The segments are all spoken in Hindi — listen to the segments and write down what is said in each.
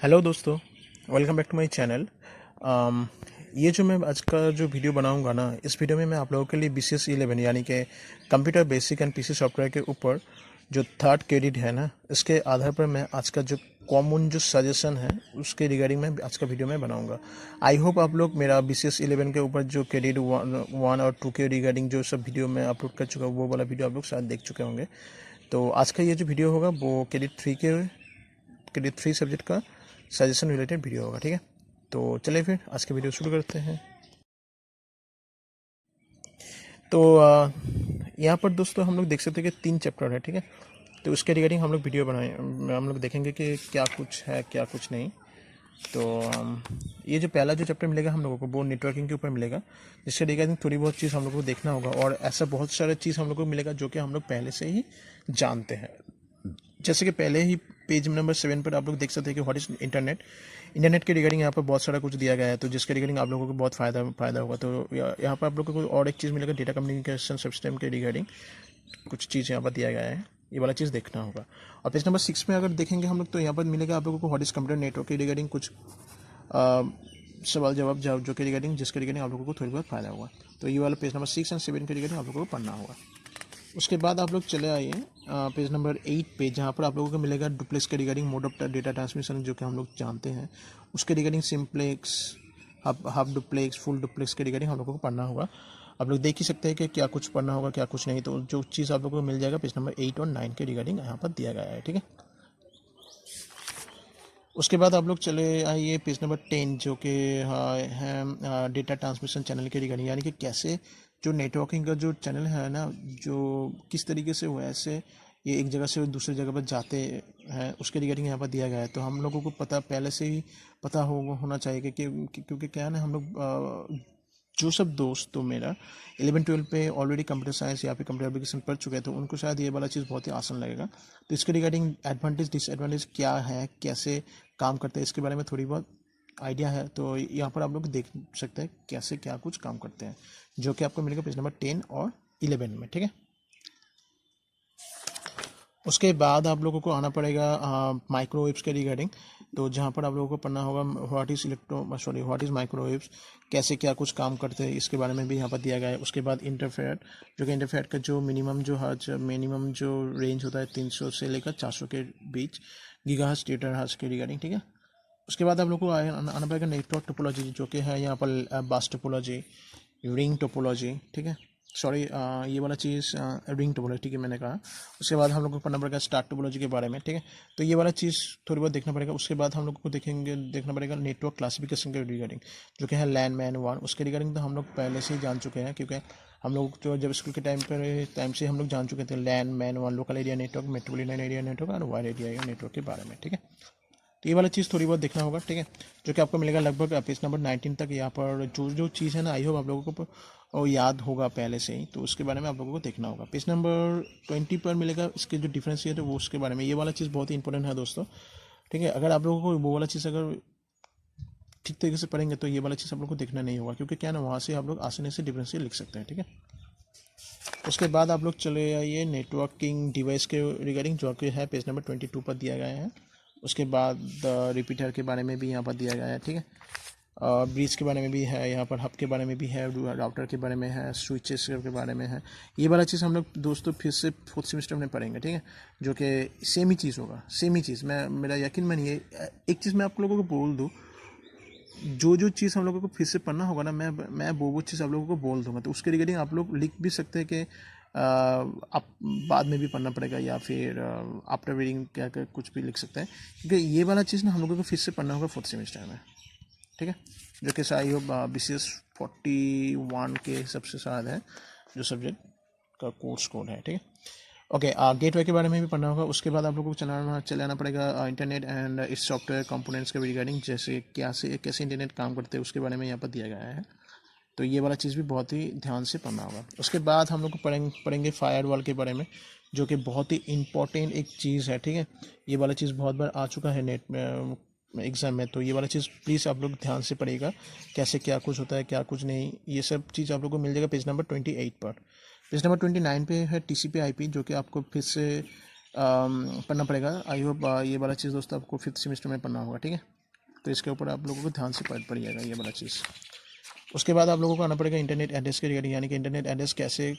हेलो दोस्तों, welcome back to my channel. ये जो मैं आज का जो वीडियो बनाऊंगा ना, इस वीडियो में मैं आप लोगों के लिए BCS 11 यानी कि computer basic and PC software के ऊपर जो थर्ड क्रेडिट है ना, इसके आधार पर मैं आज का जो कॉमन जो सजेशन है उसके रिगार्डिंग मैं आज का वीडियो में बनाऊंगा। आई होप आप लोग मेरा BCS 11 के ऊपर जो क्रेडिट वन और टू के रिगार्डिंग जो सब वीडियो मैं अपलोड कर चुका हूँ, वो वाला वीडियो आप लोग शायद देख चुके होंगे। तो आज का ये जो वीडियो होगा वो क्रेडिट 3 सब्जेक्ट का सजेशन रिलेटेड वीडियो होगा। ठीक है, तो चलिए फिर आज के वीडियो शुरू करते हैं। तो यहाँ पर दोस्तों हम लोग देख सकते हैं कि 3 चैप्टर है। ठीक है, तो उसके रिगार्डिंग हम लोग वीडियो बनाए, हम लोग देखेंगे कि क्या कुछ है क्या कुछ नहीं। तो ये जो पहला जो चैप्टर मिलेगा हम लोगों को वो नेटवर्किंग के ऊपर मिलेगा, जिसके रिगार्डिंग थोड़ी बहुत चीज़ हम लोग को देखना होगा, और ऐसा बहुत सारा चीज़ हम लोग को मिलेगा जो कि हम लोग पहले से ही जानते हैं। जैसे कि पहले ही पेज नंबर 7 पर आप लोग देख सकते हैं कि व्हाट इज इंटरनेट के रिगार्डिंग यहाँ पर बहुत सारा कुछ दिया गया है, तो जिसके रिगार्डिंग आप लोगों को बहुत फ़ायदा होगा। तो यहाँ पर आप लोगों को और एक चीज़ मिलेगा, डेटा कम्युनिकेशन सिस्टम के रिगार्डिंग कुछ चीज़ यहाँ पर दिया गया है, ये वाला चीज़ देखना होगा। और पेज नंबर 6 में अगर देखेंगे हम लोग, तो यहाँ पर मिलेगा आप लोगों को व्हाट इज कंप्यूटर नेटवर्क के रिगार्डिंग कुछ सवाल जवाब जो के रिगार्डिंग जिसके रिगार्डिंग आप लोगों को थोड़ी बहुत फ़ायदा होगा। तो ये वाला पेज नंबर 6 एंड 7 के रिगार्डिंग आप लोगों को पढ़ना होगा। उसके बाद आप लोग चले आइए पेज नंबर 8 पे, जहाँ पर आप लोगों को मिलेगा डुप्लेक्स के regarding mode of data transmission, जो कि हम लोग जानते हैं। उसके regarding simplex, half duplex, full duplex के रिगार्डिंग हम लोगों को पढ़ना होगा। आप लोग देख ही सकते हैं कि क्या कुछ पढ़ना होगा क्या कुछ नहीं। तो जो चीज़ आप लोगों को मिल जाएगा पेज नंबर 8 और 9 के रिगार्डिंग यहाँ पर दिया गया है। ठीक है, उसके बाद आप लोग चले आइए पेज नंबर 10, जो कि है डेटा ट्रांसमिशन चैनल के रिगार्डिंग, यानी कि कैसे जो नेटवर्किंग का जो चैनल है ना, जो किस तरीके से वैसे ये एक जगह से दूसरी जगह पर जाते हैं, उसके रिगार्डिंग यहाँ पर दिया गया है। तो हम लोगों को पता पहले से ही पता होना चाहिए क्योंकि क्या है ना, हम लोग जो सब दोस्त तो मेरा 11-12 पे ऑलरेडी कंप्यूटर साइंस या फिर कंप्यूटर एप्लीकेशन पढ़ चुके हैं, तो उनको शायद ये वाला चीज़ बहुत ही आसान लगेगा। तो इसके रिगार्डिंग एडवांटेज डिसएडवांटेज क्या है, कैसे काम करते हैं, इसके बारे में थोड़ी बहुत आइडिया है। तो यहाँ पर आप लोग देख सकते हैं कैसे क्या कुछ काम करते हैं, जो कि आपको मिलेगा पेज नंबर 10 और 11 में। ठीक है, उसके बाद आप लोगों को आना पड़ेगा माइक्रोवेव्स के रिगार्डिंग। तो जहाँ पर आप लोगों को पढ़ना होगा व्हाट इज़ माइक्रोवेव्स, कैसे क्या कुछ काम करते हैं, इसके बारे में भी यहाँ पर दिया गया है। उसके बाद इंटरफेयर, जो कि इंटरफेयर का जो मिनिमम जो रेंज होता है 300 से लेकर 400 के बीच गीगाहर्ट्ज़ टेराहर्ट्ज़ के रिगार्डिंग। ठीक है, उसके बाद आप लोग को आना पड़ेगा नेटवर्क टोपोलॉजी, जो कि है यहाँ पर बस टोपोलॉजी, रिंग टोपोलॉजी। ठीक है, सॉरी, ये वाला चीज़ रिंग टोपोलॉजी, ठीक है मैंने कहा। उसके बाद हम लोग को पढ़ना पड़ेगा स्टार टोपोलॉजी के बारे में। ठीक है, तो ये वाला चीज़ थोड़ी बहुत देखना पड़ेगा। उसके बाद हम लोग को देखना पड़ेगा नेटवर्क क्लासिफिकेशन के रिगार्डिंग, जो कि है लैन मैन वन। उसके रिगार्डिंग तो हम लोग पहले से ही जान चुके हैं, क्योंकि हम लोग जो जब स्कूल के टाइम से हम लोग जान चुके थे लैन मैन वन, local area network, metropolitan area network और वाइड एरिया नेटवर्क के बारे में। ठीक है, तो ये वाला चीज़ थोड़ी बहुत देखना होगा। ठीक है, जो कि आपको मिलेगा लगभग पेज नंबर 19 तक। यहाँ पर जो चीज़ है ना, आई होप आप लोगों को और याद होगा पहले से ही, तो उसके बारे में आप लोगों को देखना होगा। पेज नंबर 20 पर मिलेगा इसके जो डिफरेंशिएट है वो, उसके बारे में। ये वाला चीज़ बहुत ही इंपॉर्टेंट है दोस्तों। ठीक है, अगर आप लोगों को वो वाला चीज़ अगर ठीक तरीके से पढ़ेंगे तो ये वाला चीज़ आप लोग को देखना नहीं होगा, क्योंकि क्या ना, वहाँ से आप लोग आसानी से डिफरेंशिएट लिख सकते हैं। ठीक है, उसके बाद आप लोग चले आइए नेटवर्किंग डिवाइस के रिगार्डिंग, जो कि है पेज नंबर 22 पर दिया गया है। उसके बाद रिपीटर के बारे में भी यहाँ पर दिया गया है। ठीक है, ब्रिज के बारे में भी है, यहाँ पर हब के बारे में भी है, राउटर के बारे में है, स्विचेस के बारे में है। ये वाला चीज़ हम लोग दोस्तों फिर से 4th सेमेस्टर में पढ़ेंगे। ठीक है, जो कि सेम ही चीज़ होगा, सेम ही चीज़। मेरा यकीन मानिए, एक चीज़ मैं आप लोगों को बोल दूँ, जो चीज़ हम लोगों को फिर से पढ़ना होगा ना, मैं वो चीज़ आप लोगों को बोल दूंगा। तो उसके रिगार्डिंग आप लोग लिख भी सकते हैं कि आप बाद में भी पढ़ना पड़ेगा, या फिर आफ्टर रीडिंग क्या कुछ भी लिख सकते हैं, क्योंकि ये वाला चीज़ ना हम लोगों को फिर से पढ़ना होगा 4th सेमेस्टर में। ठीक है, जो कि आई होप BCS 41 के हिसाब से शायद है जो सब्जेक्ट का कोर्स कोड है। ठीक है, ओके, गेटवे के बारे में भी पढ़ना होगा। उसके बाद आप लोगों को चलाना पड़ेगा इंटरनेट एंड इस सॉफ्टवेयर कंपोनेंट्स के रिगार्डिंग, जैसे कैसे इंटरनेट काम करते हैं उसके बारे में यहाँ पर दिया गया है। तो ये वाला चीज़ भी बहुत ही ध्यान से पढ़ना होगा। उसके बाद हम लोग को पढ़ेंगे फायरवॉल के बारे में, जो कि बहुत ही इंपॉर्टेंट एक चीज़ है। ठीक है, ये वाला चीज़ बहुत बार आ चुका है नेट में एग्ज़ाम में, तो ये वाला चीज़ प्लीज़ आप लोग ध्यान से पढ़िएगा, कैसे क्या कुछ होता है क्या कुछ नहीं। ये सब चीज़ आप लोग को मिल जाएगा पेज नंबर 28 पर। पेज नंबर 29 पे है TCP/IP, जो कि आपको फिर से पढ़ना पड़ेगा। आई होप ये वाला चीज़ दोस्तों आपको 5th सेमेस्टर में पढ़ना होगा, ठीक है। तो इसके ऊपर आप लोगों को ध्यान से पढ़िएगा ये वाला चीज़। उसके बाद आप लोगों को आना पड़ेगा इंटरनेट एड्रेस के रिगार्डिंग, यानी कि इंटरनेट एड्रेस कैसे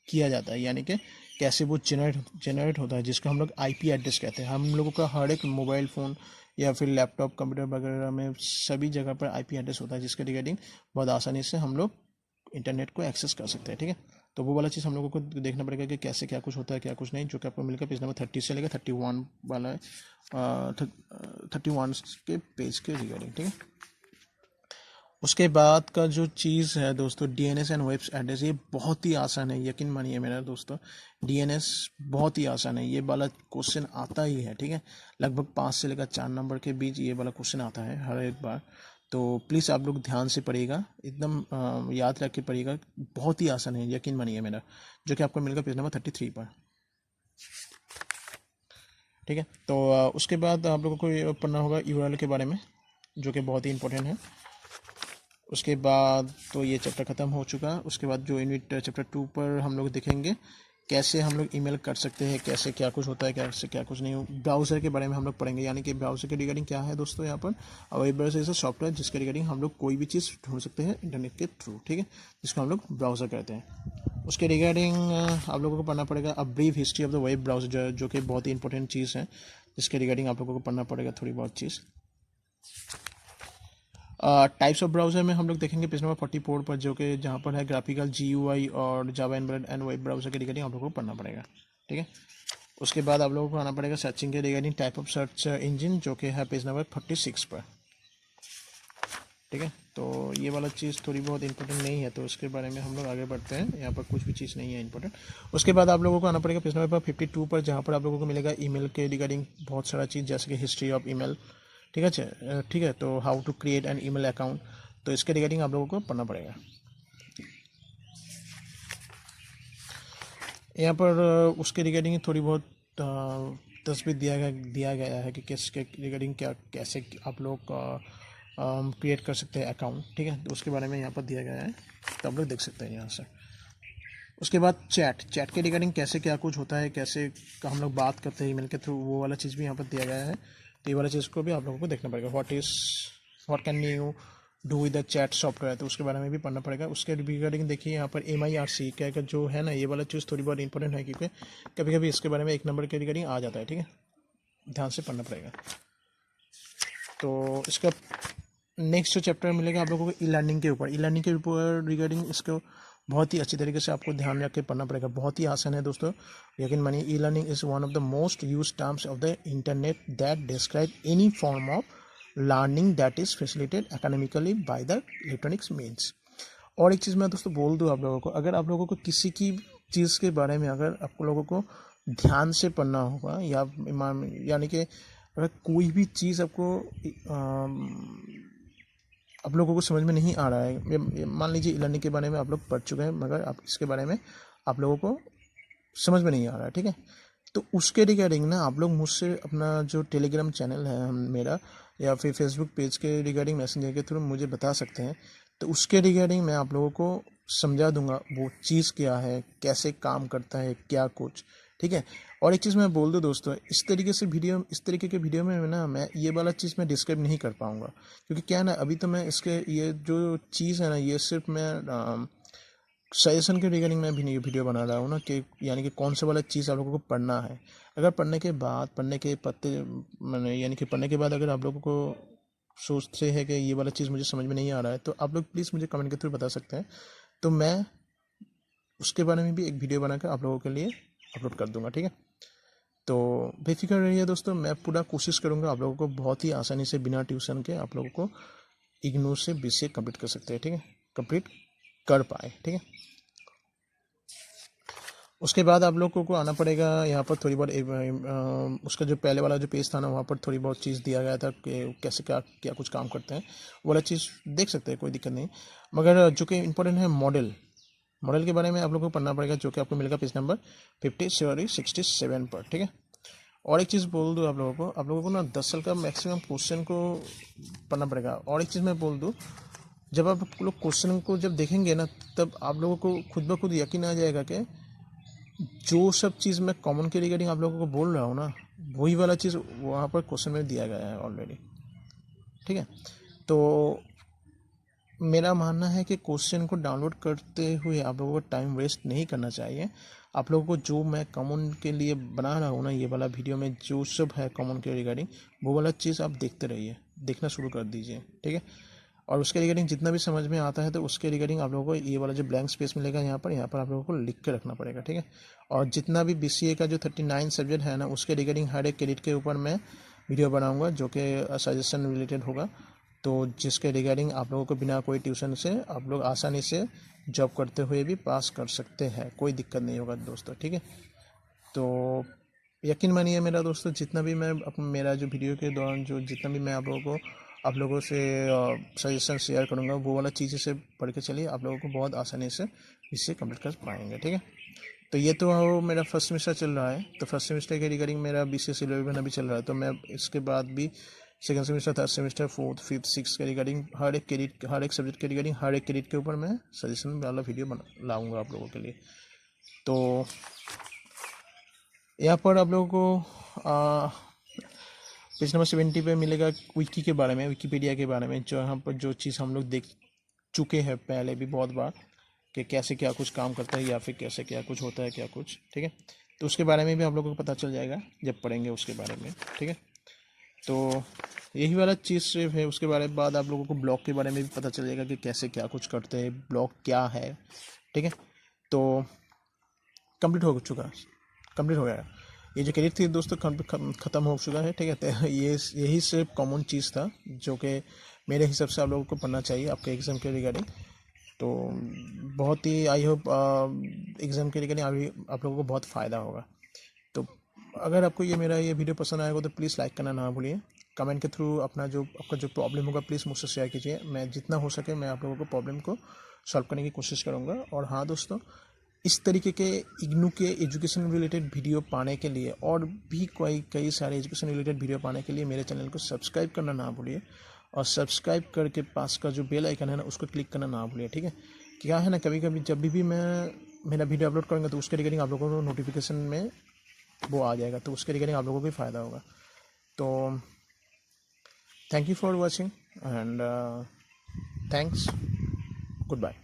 किया जाता है, यानी कि कैसे वो जनरेट होता है, जिसको हम लोग आईपी एड्रेस कहते हैं। हम लोगों का हर एक मोबाइल फ़ोन या फिर लैपटॉप कंप्यूटर वगैरह में सभी जगह पर आईपी एड्रेस होता है, जिसके रिगार्डिंग बहुत आसानी से हम लोग इंटरनेट को एक्सेस कर सकते हैं, ठीक है। तो वो वाला चीज़ हम लोगों को देखना पड़ेगा कि कैसे क्या कुछ होता है क्या कुछ नहीं, जो कि आपको मिलेगा पेज नंबर 30 से लेकर 31 वाला 31 के पेज के रिगार्डिंग, ठीक है। उसके बाद का जो चीज़ है दोस्तों, डीएनएस एंड वेब एड्रेस, ये बहुत ही आसान है, यकीन मानिए मेरा दोस्तों। डीएनएस बहुत ही आसान है, ये वाला क्वेश्चन आता ही है, ठीक है। लगभग 5 से लेकर 4 नंबर के बीच ये वाला क्वेश्चन आता है हर एक बार। तो प्लीज़ आप लोग ध्यान से पढ़िएगा, एकदम याद रख के पढ़िएगा, बहुत ही आसान है, यकीन मानिए मेरा, जो कि आपको मिलेगा पेज नंबर 33 पर, ठीक है। तो उसके बाद आप लोगों को ये पढ़ना होगा यूआरएल के बारे में, जो कि बहुत ही इंपॉर्टेंट है। उसके बाद तो ये चैप्टर ख़त्म हो चुका। उसके बाद जो यूनिट चैप्टर 2 पर हम लोग देखेंगे कैसे हम लोग ईमेल कर सकते हैं, कैसे क्या कुछ होता है, कैसे क्या कुछ नहीं। ब्राउज़र के बारे में हम लोग पढ़ेंगे, यानी कि ब्राउज़र के रिगार्डिंग क्या है दोस्तों यहाँ पर। वेब ब्राउज़र ऐसा सॉफ्टवेयर जिसके रिगार्डिंग हम लोग कोई भी चीज़ ढूंढ सकते हैं इंटरनेट के थ्रू, ठीक है, जिसको हम लोग ब्राउज़र कहते हैं। उसके रिगार्डिंग आप लोगों को पढ़ना पड़ेगा a brief history of the web browser, जो कि बहुत ही इंपॉर्टेंट चीज़ है, जिसके रिगार्डिंग आप लोगों को पढ़ना पड़ेगा थोड़ी बहुत चीज़। टाइप्स ऑफ ब्राउज़र में हम लोग देखेंगे पेज नंबर 44 पर, जो कि जहाँ पर है ग्राफिकल GUI और जावा एम्बेडेड एंड वेब ब्राउज़र के रिगार्डिंग आप लोगों को पढ़ना पड़ेगा, ठीक है। उसके बाद आप लोगों को आना पड़ेगा सर्चिंग के regarding type of search engine, जो कि है पेज नंबर 46 पर, ठीक है। तो ये वाला चीज़ थोड़ी बहुत इंपॉर्टेंट नहीं है, तो उसके बारे में हम लोग आगे बढ़ते हैं। यहाँ पर कुछ भी चीज़ नहीं है इंपॉर्टेंट। उसके बाद आप लोगों को आना पड़ेगा पेज नंबर 52 पर, जहाँ पर आप लोगों को मिलेगा ईमेल के रिगार्डिंग बहुत सारा चीज़, जैसे कि हिस्ट्री ऑफ ईमेल, ठीक है, ठीक है। तो how to create an email account, तो इसके रिगार्डिंग आप लोगों को पढ़ना पड़ेगा। यहाँ पर उसके रिगार्डिंग थोड़ी बहुत तस्वीर दिया गया है कि किसके रिगार्डिंग क्या कैसे आप लोग क्रिएट कर सकते हैं अकाउंट, ठीक है। तो उसके बारे में यहाँ पर दिया गया है, तो आप लोग देख सकते हैं यहाँ से। उसके बाद चैट के रिगार्डिंग कैसे क्या कुछ होता है, कैसे हम लोग बात करते हैं ईमेल के थ्रू, वो वाला चीज़ भी यहाँ पर दिया गया है। तो ये वाला चीज़ को भी आप लोगों को देखना पड़ेगा। What can you do with the chat software, तो उसके बारे में भी पढ़ना पड़ेगा। उसके रिगार्डिंग देखिए यहाँ पर MIRC क्या जो है ना, ये वाला चीज़ थोड़ी बहुत इंपॉर्टेंट है, क्योंकि कभी कभी इसके बारे में 1 नंबर के रिगार्डिंग आ जाता है, ठीक है, ध्यान से पढ़ना पड़ेगा। तो इसका नेक्स्ट जो चैप्टर मिलेगा आप लोगों को ई लर्निंग के ऊपर रिगार्डिंग, इसको बहुत ही अच्छी तरीके से आपको ध्यान रख के पढ़ना पड़ेगा। बहुत ही आसान है दोस्तों, यकीन मानिए। E learning is one of the most use terms of the internet that describe any form of learning that is facilitated academically by the electronics means. और एक चीज़ मैं दोस्तों बोल दूँ आप लोगों को, अगर आप लोगों को किसी की चीज़ के बारे में अगर आप लोगों को ध्यान से पढ़ना होगा, या यानी कि अगर कोई भी चीज़ आपको आप लोगों को समझ में नहीं आ रहा है, मान लीजिए लर्निंग के बारे में आप लोग पढ़ चुके हैं, मगर आप इसके बारे में आप लोगों को समझ में नहीं आ रहा है, ठीक है, तो उसके रिगार्डिंग ना आप लोग मुझसे अपना जो टेलीग्राम चैनल है मेरा, या फिर फेसबुक पेज के रिगार्डिंग मैसेंजर के थ्रू मुझे बता सकते हैं। तो उसके रिगार्डिंग मैं आप लोगों को समझा दूंगा वो चीज़ क्या है, कैसे काम करता है, क्या कुछ, ठीक है। और एक चीज़ मैं बोल दूँ दोस्तों, इस तरीके के वीडियो में ना मैं ये वाला चीज़ मैं डिस्क्राइब नहीं कर पाऊँगा, क्योंकि क्या है ना, अभी तो मैं इसके ये जो चीज़ है ना, ये सिर्फ मैं सजेशन के रिगार्डिंग मैं भी नहीं वीडियो बना रहा हूँ ना, कि यानी कि कौन सा वाला चीज़ आप लोगों को पढ़ना है। अगर पढ़ने के पत्ते मैंने यानी कि पढ़ने के बाद अगर आप लोगों को सोचते हैं कि ये वाला चीज़ मुझे समझ में नहीं आ रहा है, तो आप लोग प्लीज़ मुझे कमेंट के थ्रू बता सकते हैं, तो मैं उसके बारे में भी एक वीडियो बनाकर आप लोगों के लिए अपलोड कर दूंगा, ठीक है। तो बेफिक्र रहिए दोस्तों, मैं पूरा कोशिश करूंगा आप लोगों को बहुत ही आसानी से बिना ट्यूशन के आप लोगों को इग्नू से BCA कंप्लीट कर सकते हैं, ठीक है, कंप्लीट कर पाए, ठीक है। उसके बाद आप लोगों को आना पड़ेगा यहाँ पर थोड़ी बहुत उसका जो पहले वाला जो पेज था ना, वहाँ पर थोड़ी बहुत चीज़ दिया गया था कि कैसे क्या क्या कुछ काम करते हैं, वो वाला चीज़ देख सकते हैं, कोई दिक्कत नहीं। मगर जो कि इम्पोर्टेंट है मॉडल के बारे में आप लोगों को पढ़ना पड़ेगा, जो कि आपको मिलेगा पेज नंबर 67 पर, ठीक है। और एक चीज़ बोल दूँ आप लोगों को ना 10 साल का मैक्सिमम क्वेश्चन को पढ़ना पड़ेगा। और एक चीज़ मैं बोल दूँ, जब आप लोग क्वेश्चन को जब देखेंगे ना, तब आप लोगों को खुद ब खुद यकीन आ जाएगा कि जो सब चीज़ मैं कॉमन के रिगार्डिंग आप लोगों को बोल रहा हूँ ना, वही वाला चीज़ वहाँ पर क्वेश्चन में दिया गया है ऑलरेडी। ठीक है, तो मेरा मानना है कि क्वेश्चन को डाउनलोड करते हुए आप लोगों को टाइम वेस्ट नहीं करना चाहिए। आप लोगों को जो मैं कॉमन के लिए बना रहा हूँ ना, ये वाला वीडियो में जो सब है कॉमन के रिगार्डिंग, वो वाला चीज़ आप देखते रहिए, देखना शुरू कर दीजिए। ठीक है, और उसके रिगार्डिंग जितना भी समझ में आता है तो उसके रिगार्डिंग आप लोगों को ये वाला जो ब्लैंक स्पेस मिलेगा यहाँ पर आप लोगों को लिख के रखना पड़ेगा। ठीक है, और जितना भी BCA का जो 39 सब्जेक्ट है ना, उसके रिगार्डिंग हर एक क्रेडिट के ऊपर मैं वीडियो बनाऊंगा जो कि सजेशन रिलेटेड होगा, तो जिसके रिगार्डिंग आप लोगों को बिना कोई ट्यूशन से आप लोग आसानी से जॉब करते हुए भी पास कर सकते हैं, कोई दिक्कत नहीं होगा दोस्तों। ठीक है, तो यकीन मानिए मेरा दोस्तों, जितना भी मैं मेरा जो वीडियो के दौरान जो जितना भी मैं आप लोगों से सजेशन शेयर करूँगा, वो वाला चीज़ से पढ़ के चलिए, आप लोगों को बहुत आसानी से इससे कंप्लीट कर पाएंगे। ठीक है, तो ये तो मेरा फर्स्ट सेमेस्टर चल रहा है, तो फर्स्ट सेमेस्टर के रिगार्डिंग मेरा BCS 11 अभी चल रहा है, तो मैं इसके बाद भी second semester, third semester, fourth, fifth, six के रिगार्डिंग हर एक सब्जेक्ट के रिगार्डिंग हर एक क्रेडिट के ऊपर मैं सजेशन वाला वीडियो बना लाऊंगा आप लोगों के लिए। तो यहाँ पर आप लोगों को पेज नंबर 70 पे मिलेगा विकी के बारे में, विकीपीडिया के बारे में, जो यहाँ पर जो चीज़ हम लोग देख चुके हैं पहले भी बहुत बार, कि कैसे क्या कुछ काम करता है या फिर कैसे क्या कुछ होता है क्या कुछ। ठीक है, तो उसके बारे में भी आप लोगों को पता चल जाएगा जब पढ़ेंगे उसके बारे में। ठीक है, तो यही वाला चीज़ सिर्फ है। उसके बारे बाद आप लोगों को ब्लॉग के बारे में भी पता चल जाएगा कि कैसे क्या कुछ करते हैं, ब्लॉग क्या है। ठीक है, तो कंप्लीट हो चुका है, कंप्लीट हो गया। ये जो क्रेडिट थी दोस्तों ख़त्म हो चुका है। ठीक है, तो यही सिर्फ कॉमन चीज़ था जो कि मेरे हिसाब से आप लोगों को पढ़ना चाहिए आपके एग्ज़ाम के रिगार्डिंग। तो बहुत ही आई होप एग्ज़ाम के रिगार्डिंग आप लोगों को बहुत फ़ायदा होगा। तो अगर आपको मेरा ये वीडियो पसंद आएगा तो प्लीज़ लाइक करना ना भूलिए। कमेंट के थ्रू आपका जो प्रॉब्लम होगा प्लीज़ मुझसे शेयर कीजिए। मैं जितना हो सके मैं आप लोगों को प्रॉब्लम को सॉल्व करने की कोशिश करूँगा। और हाँ दोस्तों, इस तरीके के इग्नू के एजुकेशन रिलेटेड वीडियो पाने के लिए और भी कई सारे एजुकेशन रिलेटेड वीडियो पाने के लिए मेरे चैनल को सब्सक्राइब करना ना भूलिए, और सब्सक्राइब करके पास का जो बेल आइकन है ना उसको क्लिक करना ना भूलिए। ठीक है, क्या है ना, कभी कभी जब भी मैं मेरा वीडियो अपलोड करूँगा तो उसके रिगार्डिंग आप लोगों को नोटिफिकेशन में वो आ जाएगा, तो उसके रिगार्डिंग आप लोगों को भी फ़ायदा होगा। तो thank you for watching and thanks, good bye.